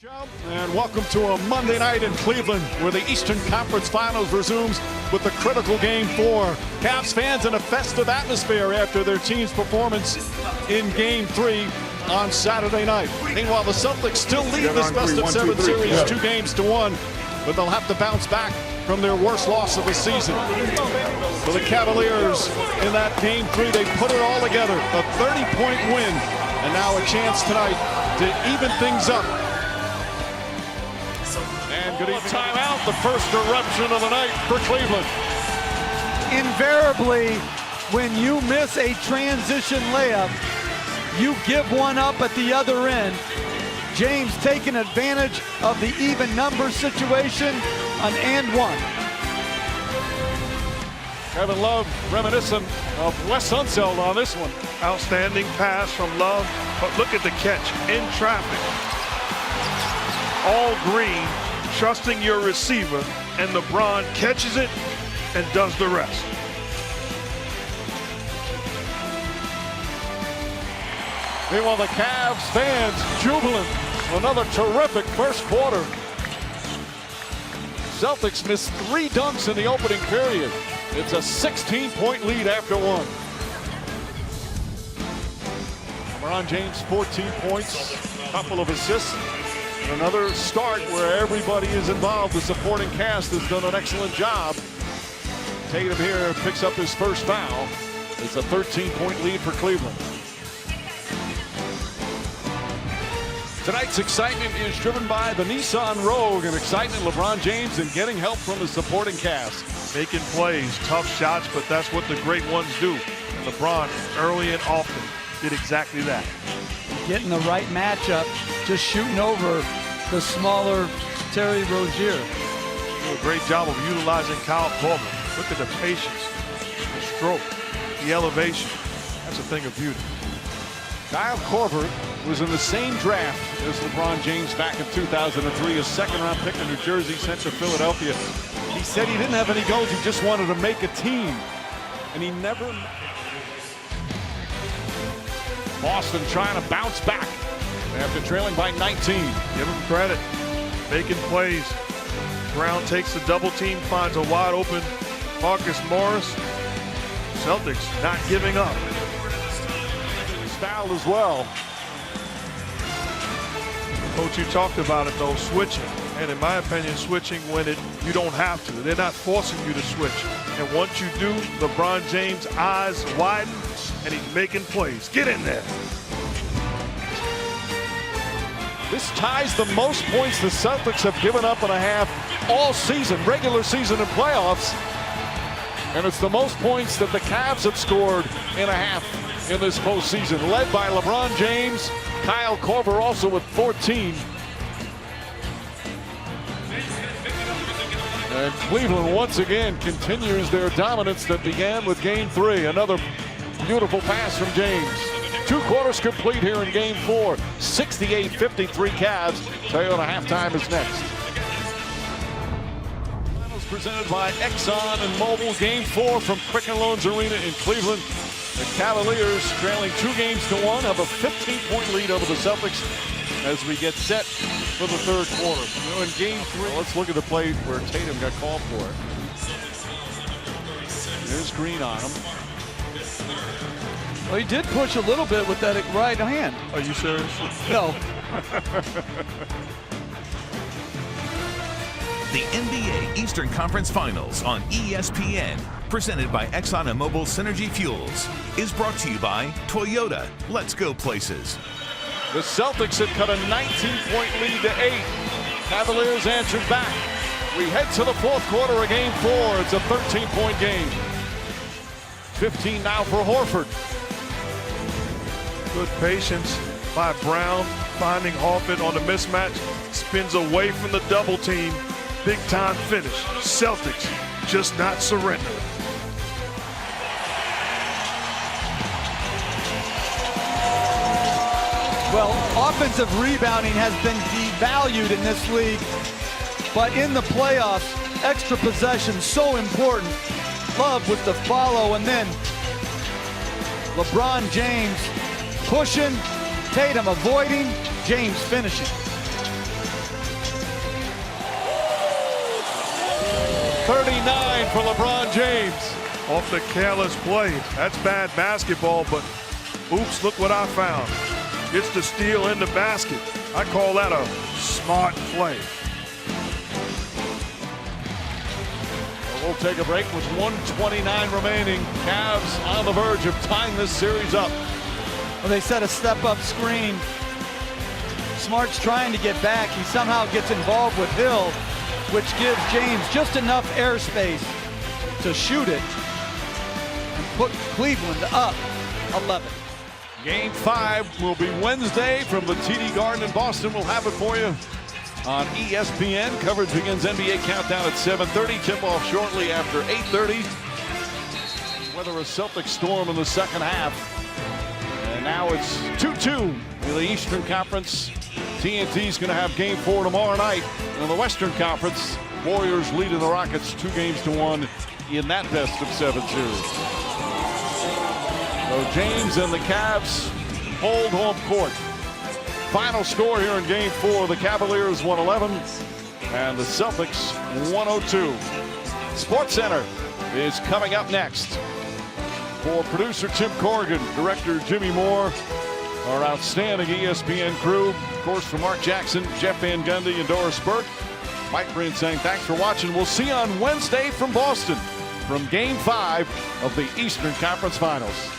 And welcome to a Monday night in Cleveland where the Eastern Conference Finals resumes with the critical Game 4. Cavs fans in a festive atmosphere after their team's performance in Game 3 on Saturday night. Meanwhile, the Celtics still lead this best-of-7 series 2-1, but they'll have to bounce back from their worst loss of the season. For the Cavaliers in that Game 3, they put it all together, a 30-point win, and now a chance tonight to even things up. And good evening. Timeout, the first eruption of the night for Cleveland. Invariably, when you miss a transition layup, you give one up at the other end. James taking advantage of the even number situation, an and one. Kevin Love reminiscent of Wes Unseld on this one. Outstanding pass from Love, but look at the catch in traffic. All green. Trusting your receiver, and LeBron catches it and does the rest. Meanwhile, the Cavs fans jubilant. Another terrific first quarter. Celtics missed 3 dunks in the opening period. It's a 16-point lead after one. LeBron James, 14 points, a couple of assists. Another start where everybody is involved. The supporting cast has done an excellent job. Tatum here picks up his first foul. It's a 13-point lead for Cleveland. Tonight's excitement is driven by the Nissan Rogue, and excitement LeBron James and getting help from his supporting cast. Making plays, tough shots, but that's what the great ones do. And LeBron, early and often, did exactly that. Getting the right matchup, just shooting over the smaller Terry Rozier. Do a great job of utilizing Kyle Korver. Look at the patience, the stroke, the elevation. That's a thing of beauty. Kyle Korver was in the same draft as LeBron James back in 2003, a second-round pick in New Jersey, sent to Philadelphia. He said he didn't have any goals, he just wanted to make a team, and he never. Boston trying to bounce back after trailing by 19. Give him credit. Making plays. Brown takes the double team, finds a wide open Marcus Morris. Celtics not giving up. Fouled as well. Coach, you talked about it though, switching. And in my opinion, switching when you don't have to. They're not forcing you to switch. And once you do, LeBron James' eyes widen and he's making plays. Get in there. This ties the most points the Celtics have given up in a half all season, regular season and playoffs. And it's the most points that the Cavs have scored in a half in this postseason, led by LeBron James. Kyle Korver also with 14. And Cleveland once again continues their dominance that began with Game 3. Another beautiful pass from James. 2 quarters complete here in Game 4. 68-53 Cavs. Toyota halftime is next. Finals presented by Exxon and Mobil. Game 4 from Quicken Loans Arena in Cleveland. The Cavaliers trailing 2-1 have a 15-point lead over the Celtics as we get set for the third quarter. You know, in Game 3, let's look at the play where Tatum got called for it. There's Green on him. Well, he did push a little bit with that right hand. Are you serious? No. The NBA Eastern Conference Finals on ESPN, presented by Exxon and Mobil Synergy Fuels, is brought to you by Toyota. Let's go places. The Celtics had cut a 19-point lead to 8. Cavaliers answered back. We head to the fourth quarter of Game 4. It's a 13-point game. 15 now for Horford. Good patience by Brown, finding Horford on the mismatch. Spins away from the double team. Big time finish. Celtics just not surrendering. Well, offensive rebounding has been devalued in this league, but in the playoffs, extra possession so important. Love with the follow, and then LeBron James pushing, Tatum avoiding, James finishing. 39 for LeBron James. Off the careless play. That's bad basketball, but oops, look what I found. Gets the steal in the basket. I call that a smart play. We'll take a break with 1:29 remaining. Cavs on the verge of tying this series up. Well, they set a step-up screen. Smart's trying to get back. He somehow gets involved with Hill, which gives James just enough airspace to shoot it and put Cleveland up 11. Game 5 will be Wednesday from the TD Garden in Boston. We'll have it for you on ESPN. Coverage begins NBA Countdown at 7:30. Tip-off shortly after 8:30. Weather a Celtic storm in the second half. And now it's 2-2 in the Eastern Conference. TNT's going to have Game 4 tomorrow night. In the Western Conference, Warriors leading the Rockets 2-1 in that best-of-7 series. So James and the Cavs hold home court. Final score here in Game 4, the Cavaliers 111 and the Celtics 102. Sports Center is coming up next. For producer Tim Corrigan, director Jimmy Moore, our outstanding ESPN crew, of course, for Mark Jackson, Jeff Van Gundy, and Doris Burke, Mike Breen saying thanks for watching. We'll see you on Wednesday from Boston from Game 5 of the Eastern Conference Finals.